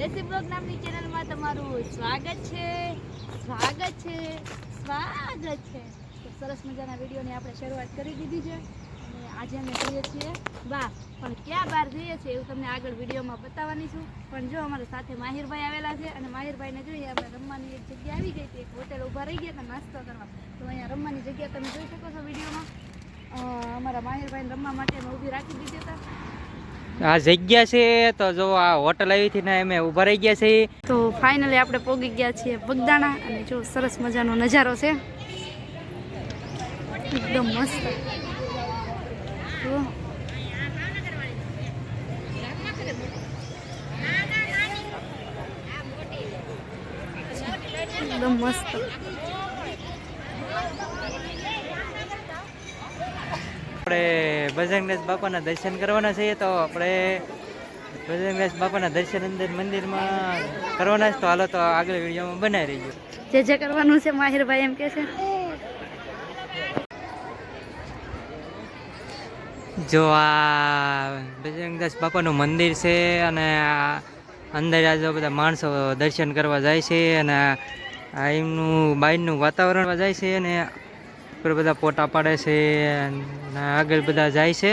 દેશી બ્લોગ નામની ચેનલમાં તમારું સ્વાગત છે. તો સરસ મજાના વિડીયોની આપણે શરૂઆત કરી દીધી છે અને આજે અમે જઈએ છીએ બહાર. પણ ક્યાં બહાર જઈએ છીએ એવું તમને આગળ વિડીયોમાં બતાવવાની છું. પણ જો અમારા સાથે માહિરભાઈ આવેલા છે અને માહિરભાઈને જોઈએ આપણે રમવાની એક જગ્યા આવી ગઈ હતી. એક હોટેલ ઊભા રહી ગયા હતા નાસ્તો કરવા. તો અહીંયા રમવાની જગ્યા તમે જોઈ શકો છો વિડીયોમાં. અમારા માહિરભાઈને રમવા માટે અમે ઊભી રાખી દીધી હતા. આ જગ્યા છે તો જો આ હોટલ આવી હતી ને અમે ઊભા રહી ગયા છે. તો ફાઇનલી આપણે પહોંચી ગયા છીએ બગદાણા અને જો સરસ મજાનો નજારો છે એકદમ મસ્ત. એકદમ મસ્ત. આપણે બજરંગદાસ બાપાના દર્શન કરવાના છે તો આપણે બજરંગદાસ બાપાના દર્શન અંદર મંદિરમાં કરવાના છે. તો હાલો તો આગળ વિડીયોમાં બનાવી રહીજો. જે કરવાનું છે માહિરભાઈ એમ કે છે. જો આ બજરંગદાસ બાપાનું મંદિર છે અને અંદર આ બધા માણસો દર્શન કરવા જાય છે અને આ એમનું બહારનું વાતાવરણ જાય છે અને ઉપર બધા ફોટા પાડે છે અને આગળ બધા જાય છે.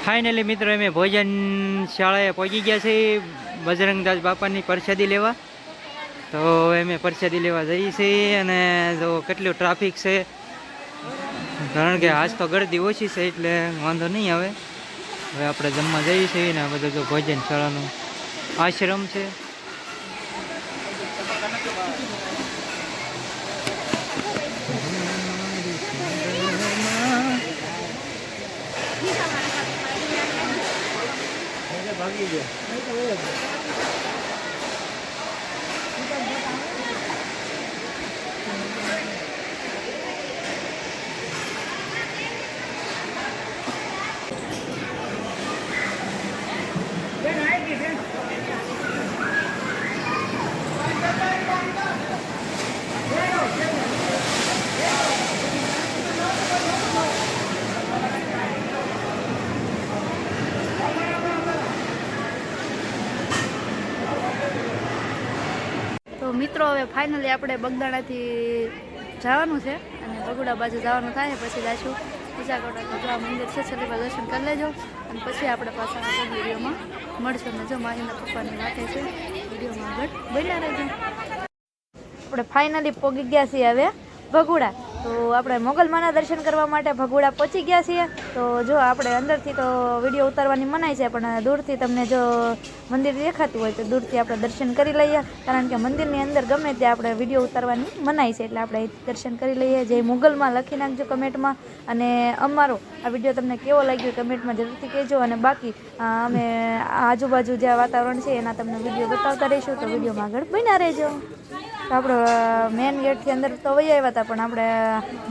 ફાઇનલી મિત્રો અમે ભોજન શાળાએ પહોંચી ગયા છે બજરંગદાસ બાપાની પ્રસાદી લેવા. તો અમે પ્રસાદી લેવા જઈએ છીએ અને જો કેટલું ટ્રાફિક છે કારણ કે આજ તો ગળદી ઓછી છે એટલે વાંધો નહીં આવે. હવે આપણે જમવા જઈએ છીએ ને આ બધું જો ભોજન શાળાનો આશ્રમ છે. ભાગી ગયા મિત્રો. હવે ફાઇનલી આપણે બગદાણાથી જવાનું છે અને બગુડા બાજુ જવાનું થાય પછી જાશું ઉચાકોટા. તો જો આ મંદિર છે છેલ્લી બાજુ દર્શન કરી લેજો અને પછી આપણે પાછા આગળ વિડીયોમાં મળશું. અને જો માહીના પપ્પાની વાતે છે વિડીયોમાં આગળ બન્યા રહેજો. આપણે ફાઇનલી પહોંચી ગયા છીએ હવે ભગુડા. તો આપણે મોગલમાના દર્શન કરવા માટે ભગુડા પહોંચી ગયા છીએ. તો જો આપણે અંદરથી તો વિડીયો ઉતારવાની મનાય છે પણ દૂરથી તમને જો મંદિર દેખાતું હોય તો દૂરથી આપણે દર્શન કરી લઈએ કારણ કે મંદિરની અંદર ગમે ત્યાં આપણે વિડીયો ઉતારવાની મનાય છે એટલે આપણે દર્શન કરી લઈએ. જે મોગલમાં લખી નાખજો કમેન્ટમાં અને અમારો આ વિડીયો તમને કેવો લાગ્યો કમેન્ટમાં જરૂરથી કહેજો. અને બાકી અમે આજુબાજુ જે વાતાવરણ છે એના તમને વિડીયો બતાવતા રહીશું તો વિડીયોમાં આગળ બન્યા રહેજો. તો આપણે મેઇન ગેટથી અંદર તો વહી આવ્યા હતા પણ આપણે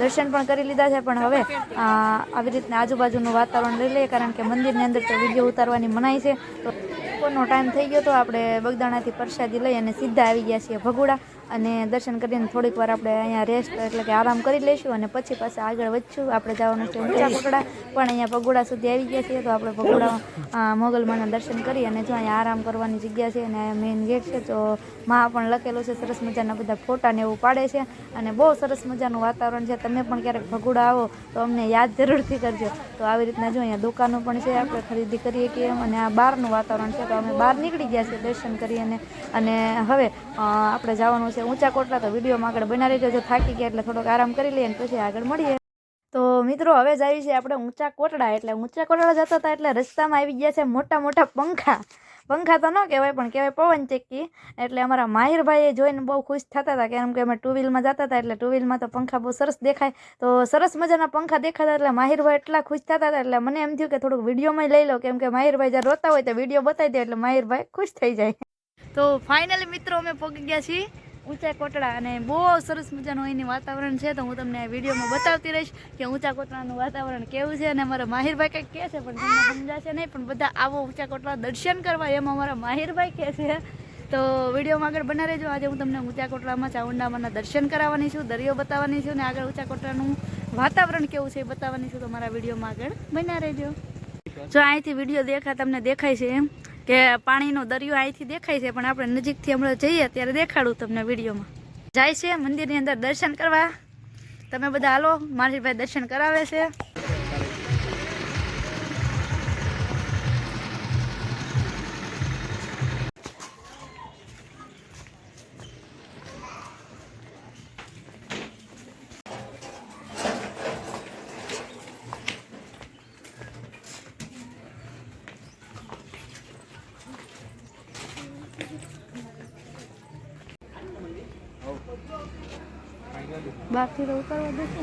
દર્શન પણ કરી લીધા છે. પણ હવે આવી રીતના આજુબાજુનું વાતાવરણ લઈ લઈએ કારણ કે મંદિરની અંદર તો વિડીયો ઉતારવાની મનાઈ છે. તો બપોરનો ટાઈમ થઈ ગયો તો આપણે બગદાણાથી પ્રસાદી લઈ અને સીધા આવી ગયા છીએ ભગુડા અને દર્શન કરીને થોડીક વાર આપણે અહીંયા રેસ્ટ એટલે કે આરામ કરી લઈશું અને પછી પાછા આગળ વધશું. આપણે જવાનું છે ઉચાકોટા પણ અહીંયા ભગુડા સુધી આવી ગયા છીએ. તો આપણે ભગુડા મોગલમાના દર્શન કરી અને જો અહીંયા આરામ કરવાની જગ્યા છે અને મેઇન ગેટ છે તો માં પણ લખેલું છે. સરસ મજાના બધા ફોટા ને એવું પાડે છે અને બહુ સરસ મજાનું વાતાવરણ છે. તમે પણ ક્યારેક ભગુડા આવો તો અમને યાદ જરૂરથી કરજો. તો આવી રીતના જો અહીંયા દુકાનો પણ છે આપણે ખરીદી કરીએ કે એમ અને આ બહારનું વાતાવરણ છે. તો અમે બહાર નીકળી ગયા છીએ દર્શન કરીને અને હવે આપણે જવાનું છે ઉચાકોટા. તો વિડીયોમાં આગળ બનાવી રહેજો. જો થાકી ગયા એટલે થોડોક આરામ કરી લઈએ અને પછી આગળ મળીએ. તો મિત્રો હવે જ આવી છે આપણે ઉચાકોટડા. એટલે ઉચાકોટડા જતા હતા એટલે રસ્તામાં આવી ગયા છે મોટા મોટા પંખા. પંખા તો ન કહેવાય પણ કહેવાય પવન ચક્કી. એટલે અમારા માહિરભાઈએ જોઈને બહુ ખુશ થતા હતા કેમ કે અમે ટુ વ્હીલમાં જતા હતા એટલે ટુ વ્હીલમાં તો પંખા બહુ સરસ દેખાય. તો સરસ મજાના પંખા દેખાતા એટલે માહિરભાઈ એટલા ખુશ થતા હતા એટલે મને એમ થયું કે થોડુંક વિડીયોમાં લઈ લો કેમ કે માહિરભાઈ જ્યારે રોતા હોય તો વિડીયો બતાવી દે એટલે માહિરભાઈ ખુશ થઈ જાય. તો ફાઇનલી મિત્રો અમે પહોંચી ગયા છીએ ઊંચા કોટડા અને બહુ સરસ મજાનું અહીંની વાતાવરણ છે. તો હું તમને આ વિડીયોમાં બતાવતી રહીશ કે ઊંચા કોટડાનું વાતાવરણ કેવું છે. અને અમારા માહિરભાઈ કંઈક કહે છે પણ તમને સમજાશે નહીં, પણ બધા આવો ઊંચા કોટડા દર્શન કરવા એમ અમારા માહિરભાઈ કહે છે. તો વિડીયોમાં આગળ બના રહેજો. આજે હું તમને ઊંચા કોટડામાં ચામુંડામાના દર્શન કરાવવાની છું, દરિયો બતાવવાની છું અને આગળ ઊંચા કોટડાનું વાતાવરણ કેવું છે એ બતાવવાની છું. તો મારા વિડીયોમાં આગળ બના રહેજો. જો અહીંથી વિડીયો તમને દેખાય છે એમ કે પાણીનો દરિયો અહીંથી દેખાય છે, પણ આપણે નજીકથી હમણાં જઈએ ત્યારે દેખાડું તમને વિડીયોમાં. જાય છે મંદિરની અંદર દર્શન કરવા. તમે બધા હાલો, મારી ભાઈ દર્શન કરાવે છે. બહારથી તો ઉતારવા દેશે.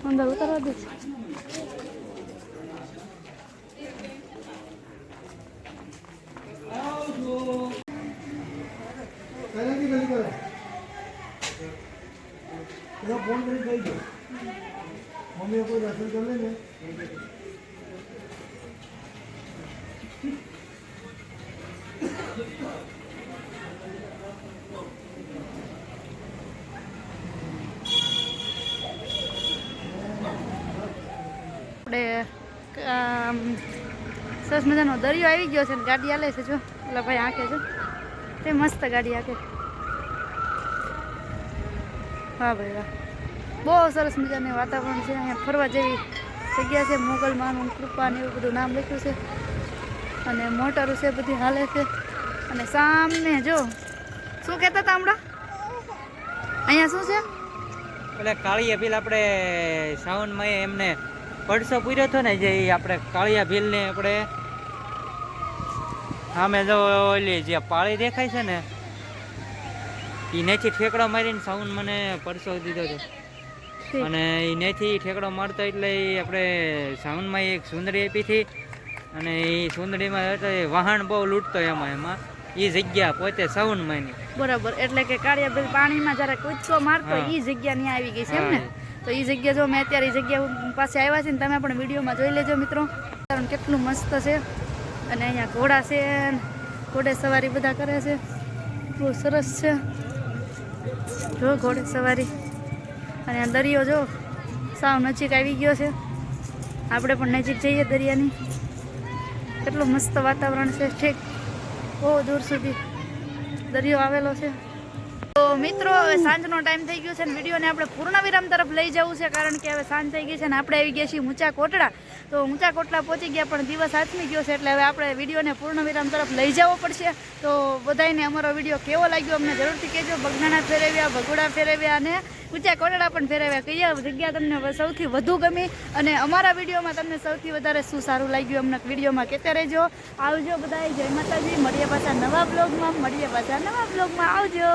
અંદર ઉતારવા દેશે. ફોન કરી કહી દો મમ્મી કોઈ દર્શન કરી લે ને. આપણે સરસ મજાનો દરિયો આવી ગયો છે ને ગાડી હાલે છે. જો એટલે ભાઈ આંકે છે તે મસ્ત ગાડી આંકે. હા ભાઈ વાહ, બહુ સરસ મજાનું વાતાવરણ છે. અહીંયા ફરવા જેવી જગ્યા છે. મોગલમાનું કૃપા ને એવું બધું નામ લખ્યું છે અને મોટરો છે બધી હાલે છે. અને સામે જો શું કહેતા હતા હમણાં અહીંયા શું છે એટલે કાળિયા ભીલ આપણે શ્રાવણમાં એમને પડસો પૂર્યો હતો ને, જે આપણે કાળિયા ભીલને આપણે સામે જો ઓલી જે પાળી દેખાય છે ને એ નેથી ઠેકડો મારીને સાઉન્ડ મને પડસો દીધો હતો. અને એ નેથી ઠેકડો મારતો એટલે આપણે સાઉન્ડમાં એક સુંદરી આપી હતી અને એ સુંદરીમાં વાહન બહુ લૂંટતો એમાં એ જગ્યા પોતે સાઉન્ડમાં એની બરાબર. એટલે કે કાળિયા ભીલ પાણીમાં જયારે કૂદકો મારતો એ જગ્યા ત્યાં આવી ગઈ છે એમ ને. તો એ જગ્યા જો મેં અત્યારે એ જગ્યા પાસે આવ્યા છે ને તમે પણ વિડીયોમાં જોઈ લેજો મિત્રો. કેટલું મસ્ત છે. અને અહીંયા ઘોડા છે, ઘોડે સવારી બધા કરે છે, બહુ સરસ છે. જો ઘોડે સવારી. અને આ દરિયો જો સાવ નજીક આવી ગયો છે. આપણે પણ નજીક જઈએ દરિયાની. કેટલું મસ્ત વાતાવરણ છે. ઠીક બહુ દૂર સુધી દરિયો આવેલો છે. તો મિત્રો હવે સાંજનો ટાઈમ થઈ ગયો છે અને વિડીયોને આપણે પૂર્ણ વિરામ તરફ લઈ જવું છે, કારણ કે હવે સાંજ થઈ ગઈ છે અને આપણે આવી ગયા છીએ ઊંચા કોટડા. તો ઊંચા કોટડા પહોંચી ગયા પણ દિવસ આથમી ગયો છે, એટલે હવે આપણે વિડીયોને પૂર્ણ વિરામ તરફ લઈ જવો પડશે. તો બધાને અમારો વિડીયો કેવો લાગ્યો અમને જરૂરથી કહેજો. બગદાણા ફેરવ્યા, ભગોડા ફેરવ્યા અને ઊંચા કોટડા પણ ફેરવ્યા. કઈ જગ્યા તમને સૌથી વધુ ગમી અને અમારા વિડીયોમાં તમને સૌથી વધારે શું સારું લાગ્યું અમને વિડીયોમાં કહેતા રહેજો. આવજો બધાય, જય માતાજી. મળીએ પાછા નવા બ્લોગમાં. આવજો.